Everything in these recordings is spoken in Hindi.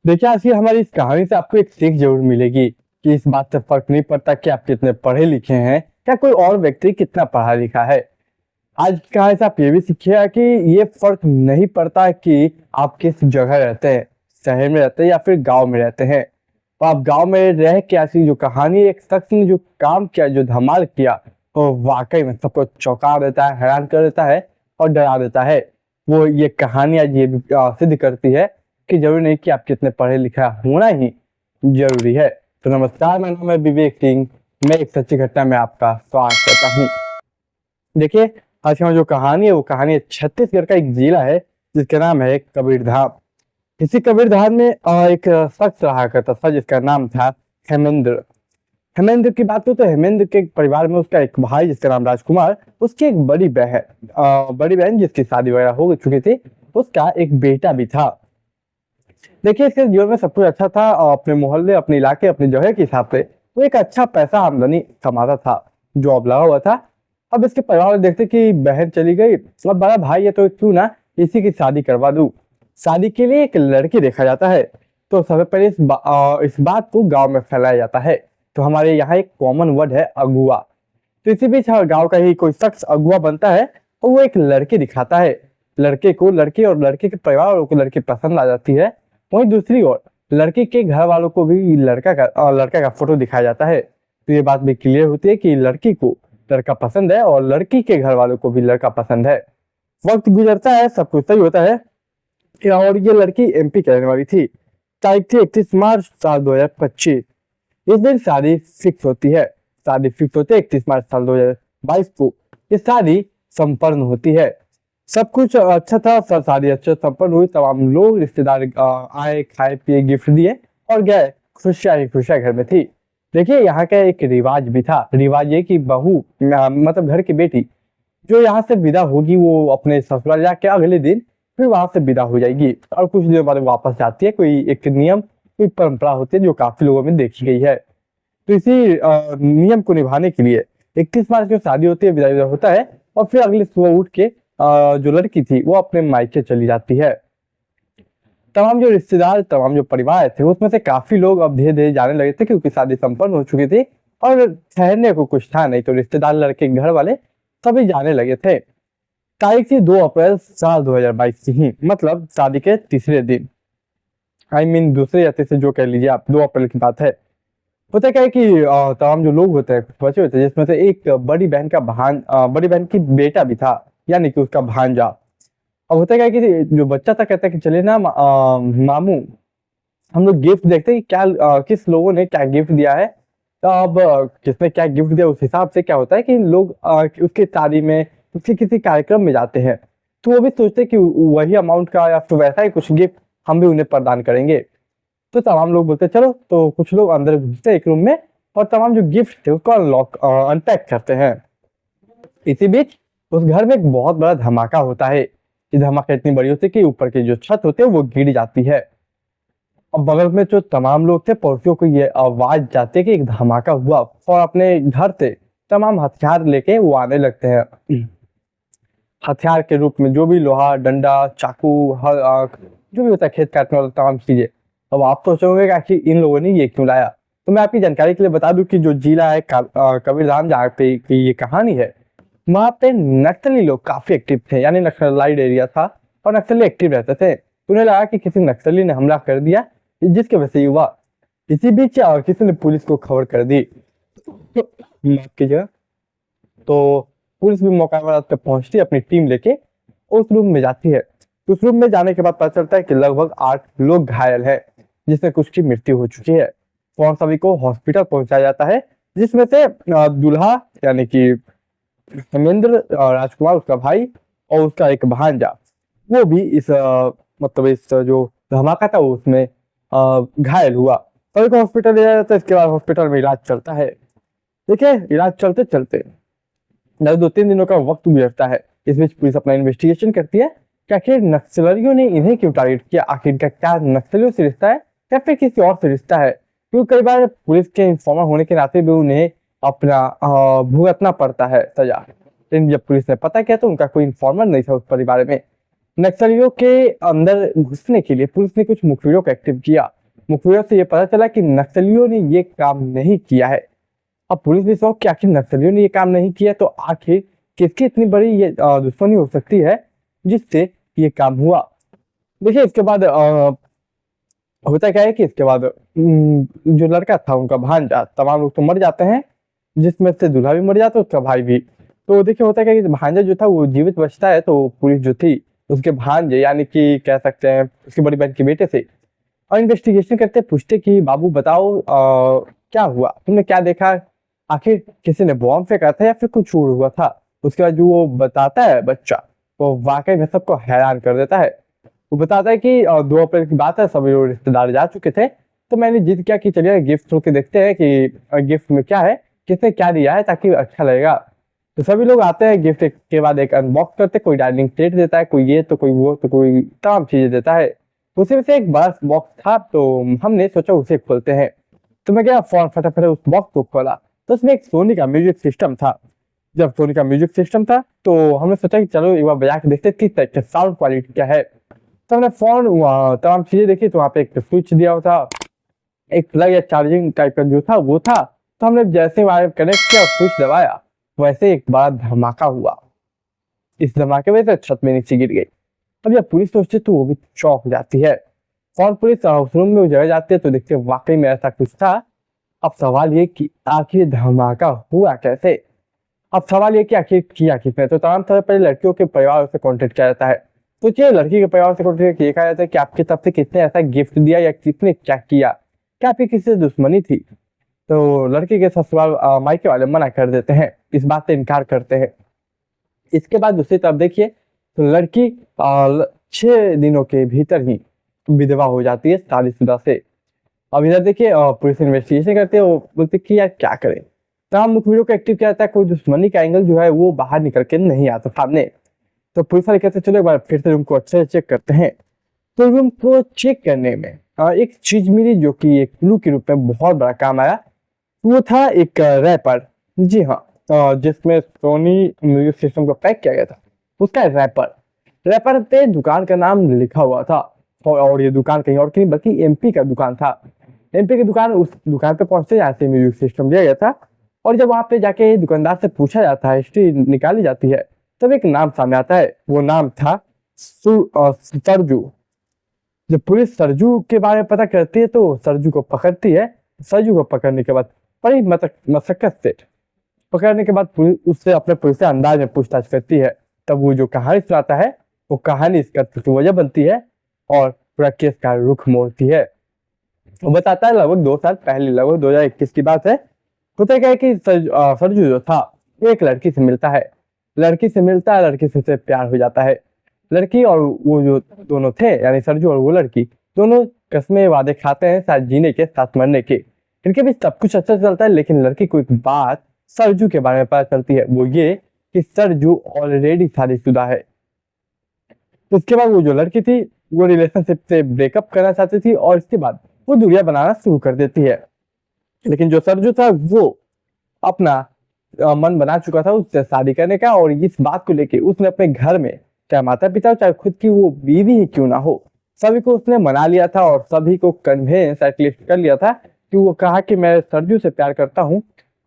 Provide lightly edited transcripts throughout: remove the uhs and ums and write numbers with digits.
देखिए, आज की हमारी इस कहानी से आपको एक सीख ज़रूर मिलेगी कि इस बात से फ़र्क नहीं पड़ता कि आप कितने पढ़े लिखे हैं या कोई और व्यक्ति कितना पढ़ा लिखा है। आज की कहानी से आप ये भी सीखिएगा कि ये फ़र्क नहीं पड़ता कि आप किस जगह रहते हैं, शहर में रहते हैं या फिर गाँव में रहते हैं। तो आप गाँव में रह के ऐसी जो कहानी एक शख्स ने जो काम किया, जो धमाल किया, वो वाक़ई में सबको चौंका देता है, हैरान कर देता है और डरा देता है। वो ये कहानी आज ये भी सिद्ध करती है कि ज़रूरी नहीं कि आप कितने पढ़े लिखा होना ही ज़रूरी है। तो नमस्कार, मेरा नाम है विवेक सिंह। मैं एक सच्ची घटना में आपका स्वागत करता हूँ। देखिए, आज की हमारी जो कहानी है वो कहानी है छत्तीसगढ़ का एक ज़िला है जिसका नाम है कबीरधाम। इसी कबीरधाम में एक शख्स रहा करता था जिसका नाम था हेमेंद्र। हेमेंद्र की बात करूँ तो हेमेंद्र के परिवार में उसका एक भाई जिसका नाम राजकुमार, उसकी एक बड़ी बहन जिसकी शादी वगैरह हो चुकी थी, उसका एक बेटा भी था। देखिए, इसके जीवन में सब कुछ अच्छा था और अपने मोहल्ले, अपने इलाके, अपनी जगह के हिसाब से वो एक अच्छा पैसा आमदनी कमाता था, जॉब लगा हुआ था। अब इसके परिवार वाले देखते कि बहन चली गई, अब बड़ा भाई है तो क्यों ना इसी की शादी करवा दूं। शादी के लिए एक लड़की देखा जाता है। तो सबसे पहले इस बात को गांव में फैलाया जाता है। तो हमारे यहाँ एक कॉमन वर्ड है अगुआ। तो इसी बीच हर गांव का ही कोई शख्स अगुआ बनता है और वो एक लड़की दिखाता है। लड़के को लड़के और लड़के के परिवार वालों को लड़की पसंद आ जाती है। वहीं दूसरी ओर लड़की के घर वालों को भी लड़का का फोटो दिखाया जाता है। तो ये बात भी क्लियर होती है कि लड़की को लड़का पसंद है और लड़की के घर वालों को भी लड़का पसंद है। वक्त गुजरता है, सब कुछ सही होता है और ये लड़की एमपी की रहने वाली थी। तारीख थी 31 मार्च साल 2025। इस दिन शादी फिक्स होती है। शादी फिक्स होती है 31 मार्च साल 2022 को ये शादी संपन्न होती है। सब कुछ अच्छा था, सब शादी अच्छे संपन्न हुई। तमाम लोग रिश्तेदार आए, खाए पिए, गिफ्ट दिए और गए। खुशियां ही खुशियां घर में थी। देखिए, यहाँ का एक रिवाज भी था। रिवाज ये कि बहू मतलब घर की बेटी जो यहाँ से विदा होगी वो अपने ससुराल जाके अगले दिन फिर वहां से विदा हो जाएगी और कुछ दिनों बाद वापस जाती है। कोई एक नियम, कोई परंपरा होती है जो काफी लोगों में देखी गई है। तो इसी नियम को निभाने के लिए 31 मार्च को शादी होती है, विदाई होता है और फिर अगले सुबह उठ के जो लड़की थी वो अपने मायके चली जाती है। तमाम जो रिश्तेदार, तमाम जो परिवार थे उसमें से काफी लोग अब धीरे धीरे जाने लगे थे क्योंकि शादी संपन्न हो चुकी थी और ठहरने को कुछ था नहीं। तो रिश्तेदार, लड़के के घर वाले सभी जाने लगे थे। तारीख थी 2 अप्रैल साल 2022 की ही, मतलब शादी के तीसरे दिन। दूसरे या तीसरे, जो कह लीजिए आप, 2 अप्रैल की बात है। होता क्या है कि तमाम जो लोग होते हैं, कुछ बचे होते हैं जिसमें से एक बड़ी बहन की बेटा भी था, यानी कि उसका भांजा। अब होता क्या है कि जो बच्चा था कहता है कि चलिए ना मामू, हम लोग गिफ्ट देखते हैं कि क्या किस लोगों ने क्या गिफ्ट दिया है। तो अब किसने क्या गिफ्ट दिया उस हिसाब से क्या होता है कि लोग उसके शादी में, उसके किसी कार्यक्रम में जाते हैं तो वो भी सोचते हैं कि वही अमाउंट का या फिर वैसा ही कुछ गिफ्ट हम भी उन्हें प्रदान करेंगे। तो तमाम लोग बोलते हैं चलो, तो कुछ लोग अंदर घुसते हैं एक रूम में और तमाम जो गिफ्ट थे उसको अनपैक करते हैं। इसी बीच उस घर में एक बहुत बड़ा धमाका होता है। ये धमाका इतनी बड़ी होती है कि ऊपर की जो छत होती है वो गिर जाती है। अब बगल में जो तमाम लोग थे, पड़ोसियों को ये आवाज जाती है कि एक धमाका हुआ और अपने घर से तमाम हथियार लेके वो आने लगते हैं। हथियार के रूप में जो भी लोहा, डंडा, चाकू, जो भी होता है खेत काटने वाला तमाम चीजें। अब आप सोचोगे कि आखिर इन लोगों ने ये क्यों लाया। तो मैं आपकी जानकारी के लिए बता दूं कि जो जिला है कबीरधाम, जहाँ पे की ये कहानी है, वहाँ पे नक्सली लोग काफी एक्टिव थे, यानी नक्सलाइट एरिया था और नक्सली एक्टिव रहते थे। तो उन्हें लगा कि किसी नक्सली ने हमला कर दिया, जिसकी वजह से ये हुआ। इसी बीच किसी ने पुलिस को खबर कर दी। माफ कीजिएगा। तो पुलिस भी मौका पर पहुंचती है अपनी टीम लेके, उस रूम में जाती है। उस रूम में जाने के बाद पता चलता है कि लगभग 8 लोग घायल है, जिसमें कुछ की मृत्यु हो चुकी है। और सभी को हॉस्पिटल पहुंचाया जाता है, जिसमें से दूल्हा यानी कि हेमेंद्र, राजकुमार उसका भाई, और उसका एक भांजा, वो भी मतलब इस जो धमाका था उसमें घायल हुआ। सभी को हॉस्पिटल ले जाया जाता है। इसके बाद हॉस्पिटल में इलाज चलता है। देखिए, इलाज चलते चलते लगभग 2-3 दिनों का वक्त गुजरता है। इस बीच पुलिस अपना इन्वेस्टिगेशन करती है कि आखिर नक्सलियों ने इन्हें क्यों टारगेट किया, आखिर इनका क्या नक्सलियों से रिश्ता है या फिर किसी और से रिश्ता है। क्योंकि कई बार पुलिस के इंफॉर्मर होने के नाते भी उन्हें अपना भुगतना पड़ता है सजा। लेकिन जब पुलिस ने पता किया तो उनका कोई इंफॉर्मर नहीं था उस परिवार में। नक्सलियों के अंदर घुसने के लिए पुलिस ने कुछ मुखबिरों को एक्टिव किया। मुखबिरों से ये पता चला कि नक्सलियों ने ये काम नहीं किया है। अब पुलिस भी शौक कि आखिर नक्सलियों ने ये काम नहीं किया तो आखिर किसकी इतनी बड़ी ये दुश्मनी हो सकती है जिससे ये काम हुआ। देखिए इसके बाद होता क्या है कि इसके बाद जो लड़का था उनका भांजा, तमाम लोग तो मर जाते हैं जिसमें से दूल्हा भी मर जाता है, उसका भाई भी। तो देखिए होता क्या है कि भांजा जो था वो जीवित बचता है, तो पुलिस जो थी उसके भांजे यानी कि कह सकते हैं उसकी बड़ी बहन के बेटे से और इन्वेस्टिगेशन करते पूछते कि बाबू बताओ क्या हुआ, तुमने क्या देखा, आखिर किसी ने बॉम्ब फेंका था या फिर कुछ और हुआ था। उसके बाद जो वो बताता है बच्चा, वो वाकई में सबको हैरान कर देता है। वो बताता है कि 2 अप्रैल की बात है, सभी लोग रिश्तेदार जा चुके थे, तो मैंने जिद किया कि चलिए गिफ्ट खोल के देखते हैं कि गिफ्ट में क्या है, किसने क्या दिया है ताकि अच्छा लगेगा। तो सभी लोग आते हैं, गिफ्ट के बाद एक अनबॉक्स करते, कोई डाइनिंग सेट देता है, कोई ये तो कोई वो तो कोई तमाम चीजें देता है। उसी में से एक बड़ा बॉक्स था, तो हमने सोचा उसे खोलते हैं। तो मैं गया फोन फटाफट उस बॉक्स को खोला, तो उसमें एक सोनी का म्यूजिक सिस्टम था। जब सोनी का म्यूजिक सिस्टम था तो हमने सोचा कि चलो एक बार बजा के देखते किस टाइप का साउंड क्वालिटी क्या है। तो हमने फोन तमाम चीजें देखी, तो वहाँ पे एक स्विच दिया हुआ था, एक प्लग या चार्जिंग टाइप का जो था वो था। तो हमने जैसे वायर कनेक्ट किया और स्विच दबाया, वैसे एक बड़ा धमाका हुआ। इस धमाके में से छत में नीचे गिर गई। अब जब पुलिस सोचती तो वो भी शॉक हो जाती है। और पुलिस हाउस रूम में उजड़ जाती है तो देखते वाकई में ऐसा कुछ था। अब सवाल ये कि आखिर धमाका हुआ कैसे। अब सवाल ये कि आखिर किया किसने। तो तमाम तरह पहले लड़कियों के परिवार से कांटेक्ट किया जाता है। तो चलिए लड़की के परिवार से कांटेक्ट देखा जाता है कि आपकी तरफ से किसने ऐसा गिफ्ट दिया या किसने क्या किया, क्या आपकी किसी से दुश्मनी थी। तो लड़की के ससुराल मायके वाले मना कर देते हैं, इस बात से इनकार करते हैं। इसके बाद दूसरी तरफ देखिए तो लड़की 6 दिनों के भीतर ही विधवा हो जाती है शादीशुदा से। अब इधर देखिए पुलिस इन्वेस्टिगेशन करते हैं, वो बोलते कि यार क्या करें। तमाम मुखबिरों को एक्टिव किया जाता है, कोई दुश्मनी का एंगल जो है वो बाहर निकल के नहीं आता सामने। तो पुलिस वाले कहते चलो एक बार फिर से रूम को अच्छे से चेक करते हैं। तो रूम को चेक करने में एक चीज मिली जो कि एक क्लू के रूप में बहुत बड़ा काम आया। वो था एक रैपर। जी हाँ, जिसमें सोनी म्यूजिक सिस्टम को पैक किया गया था, उसका रैपर। रैपर पे दुकान का नाम लिखा हुआ था और ये दुकान कहीं और की नहीं बल्कि एमपी का दुकान था। एमपी की दुकान, उस दुकान पे पहुंचते यहाँ से म्यूजिक सिस्टम दिया गया था। और जब वहां पे जाके दुकानदार से पूछा जाता है, हिस्ट्री निकाली जाती है, तब एक नाम सामने आता है। वो नाम था सरजू। जब पुलिस सरजू के बारे में पता करती है तो सरजू को पकड़ती है। सरजू को पकड़ने के बाद बड़ी मशक्कत से पकड़ने के बाद पुलिस उससे अपने पुलिस से अंदाज में पूछताछ करती है। तब वो जो कहानी सुनाता है वो कहानी इस कत्ल की वजह बनती है और पूरा केस का रुख मोड़ती है। वो बताता है लगभग 2 साल पहले, लगभग 2021 की बात है। होता क्या है कि सरजू जो था एक लड़की से मिलता है। लड़की से मिलता है, लड़की से उसे प्यार हो जाता है। लड़की और वो जो दोनों थे यानी सरजू और वो लड़की दोनों कस्में वादे खाते हैं साथ जीने के साथ मरने के। इनके बीच सब कुछ अच्छा चलता है, लेकिन लड़की को एक बात सरजू के बारे में पता चलती है, वो ये कि सरजू ऑलरेडी शादीशुदा है। उसके बाद वो जो लड़की थी वो रिलेशनशिप से ब्रेकअप करना चाहती थी और इसके बाद वो दूरियां बनाना शुरू कर देती है। लेकिन जो सरजू था वो अपना मन बना चुका था उससे शादी करने का, और इस बात को लेके उसने अपने घर में चाहे माता पिता चाहे खुद की वो बीवी ही क्यों ना हो, सभी को उसने मना लिया था और सभी को कन्वेंस एटलीस्ट कर लिया था कि वो कहा कि मैं सरजू से प्यार करता हूँ।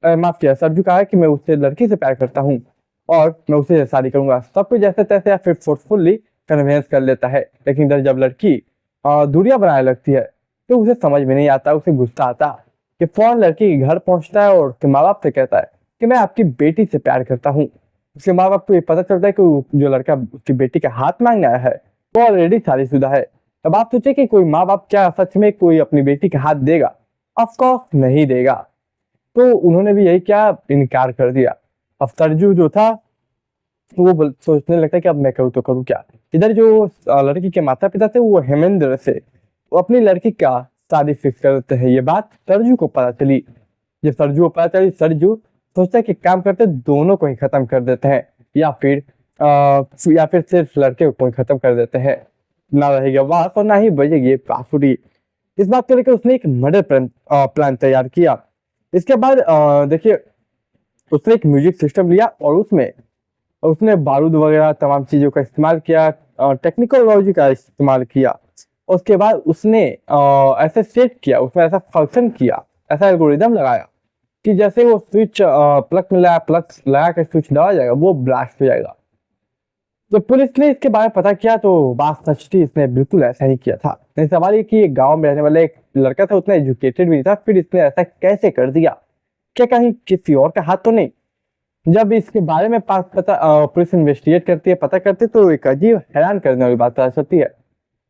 माफ किया, सरजू कहा कि मैं उससे लड़की से प्यार करता हूँ और मैं उसे शादी करूंगा। सब कुछ जैसे तैसे या फिर फोर्सफुली कन्वेंस कर लेता है। लेकिन इधर जब लड़की दूरियां बनाने लगती है तो उसे समझ में नहीं आता, उसे गुस्सा आता कि फौरन लड़की के घर पहुंचता है और उसके माँ बाप से कहता है कि मैं आपकी बेटी से प्यार करता हूँ। उसके माँ बाप को ये पता चलता है कि जो लड़का उसकी बेटी का हाथ मांगने आया है वो ऑलरेडी शादीशुदा है। अब आप सोचे कि कोई माँ बाप क्या सच में कोई अपनी बेटी का हाथ देगा? ऑफकोर्स नहीं देगा। तो उन्होंने भी यही क्या इनकार कर दिया। अब सरजू जो था वो सोचने लगता है कि अब मैं करूँ तो करूँ क्या। इधर जो लड़की के माता पिता थे वो हेमेंद्र से वो अपनी लड़की का शादी फिक्स कर देते हैं। ये बात सरजू को पता चली। जब सरजू को पता चली, सरजू सोचता है कि काम करते दोनों को ही खत्म कर देते हैं या फिर सिर्फ लड़के को ही खत्म कर देते हैं। ना रहेगा वास और ना ही बजेगी बांसुरी। इस बात को लेकर उसने एक मर्डर प्लान तैयार किया। इसके बाद देखिए उसने एक म्यूजिक सिस्टम लिया और उसमें उसने बारूद वगैरह तमाम चीजों का इस्तेमाल किया। टेक्निकोलॉजी का इस्तेमाल किया। उसके बाद उसने ऐसे सेट किया, उसमें ऐसा फंक्शन किया, ऐसा एल्गोरिदम लगाया कि जैसे वो स्विच प्लग में लगा, प्लग लगा कर स्विच दबा जाएगा, वो ब्लास्ट हो जाएगा। तो पुलिस ने इसके बारे में पता किया तो बात सच थी, इसने बिल्कुल ऐसा ही किया था। नहीं, सवाल ये कि एक गांव में रहने वाला एक लड़का था, उतना एजुकेटेड भी नहीं था, फिर इसने ऐसा कैसे कर दिया? क्या कहीं किसी और का हाथ तो नहीं? जब इसके बारे में पुलिस इन्वेस्टिगेट करती है, पता करती है, तो एक अजीब हैरान करने वाली बात पता चलती है।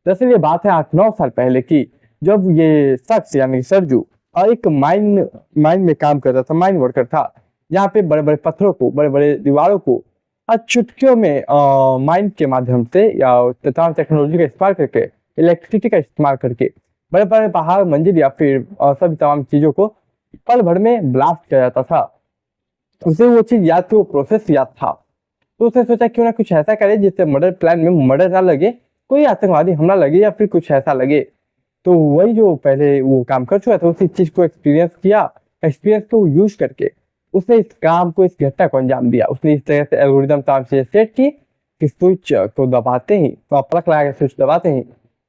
दरअसल ये बात है 8-9 साल पहले की, जब ये शख्स यानी सरजू और एक माइन में काम करता था, माइन वर्कर था, जहाँ पे बड़े बड़े पत्थरों को, बड़े बड़े दीवारों को चुटकियों में माइन के माध्यम से या तमाम टेक्नोलॉजी का इस्तेमाल करके, इलेक्ट्रिसिटी का इस्तेमाल करके बड़े बड़े पहाड़, मंजिल या फिर सभी तमाम चीजों को पल भर में ब्लास्ट किया जाता था। उसे वो चीज याद थी, वो प्रोसेस याद था। तो उसने सोचा क्यों ना कुछ ऐसा करे जिससे मर्डर प्लान में मर्डर ना लगे, कोई आतंकवादी हमला लगे या फिर कुछ ऐसा लगे। तो वही जो पहले वो काम कर चुका था, उसी चीज को एक्सपीरियंस किया, एक्सपीरियंस को यूज करके उसने इस काम को, इस घटना को अंजाम दिया। उसने इस तरह से एल्गोरिदम काम से सेट की कि स्विच को दबाते ही, प्लग लगा के स्विच दबाते ही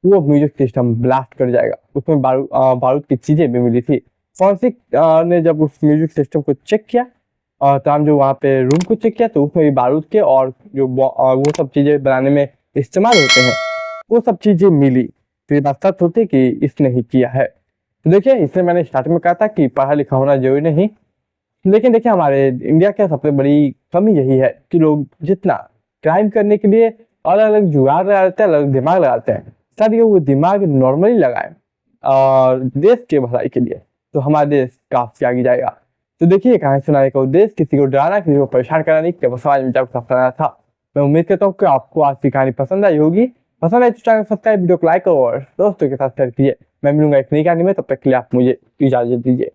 वो म्यूजिक सिस्टम ब्लास्ट कर जाएगा। उसमें बारूद की चीजें भी मिली थी। फॉरेंसिक ने जब उस म्यूजिक सिस्टम को चेक किया और तमाम जो वहाँ पे रूम को चेक किया, तो उसमें भी बारूद के और जो वो सब चीजें बनाने में इस्तेमाल होते हैं, वो सब चीजें मिली। तो ये बात सच होती कि इसने ही किया है। तो देखिए, इसलिए मैंने स्टार्टिंग में कहा था कि पढ़ा लिखा होना जरूरी नहीं, लेकिन देखिए हमारे इंडिया की सबसे बड़ी कमी यही है कि लोग जितना क्राइम करने के लिए अलग अलग जुगाड़ लगाते हैं, अलग दिमाग लगाते हैं, शायद ये वो दिमाग नॉर्मली लगाए और देश के भलाई के लिए, तो हमारा देश काफी आगे जाएगा। तो देखिए, कहानी सुनाने का उद्देश्य किसी को डराना, किसी को परेशान कराना नहीं, केवल समाज में जागरूकता फैलाना था। मैं उम्मीद करता हूँ कि आपको आज की कहानी पसंद आई होगी। पसंद आए तो चैनल सब्सक्राइब, वीडियो को लाइक और दोस्तों के साथ शेयर कीजिए। मैं मिलूंगा एक नई कहानी में, तब तक के लिए आप मुझे इजाजत दीजिए।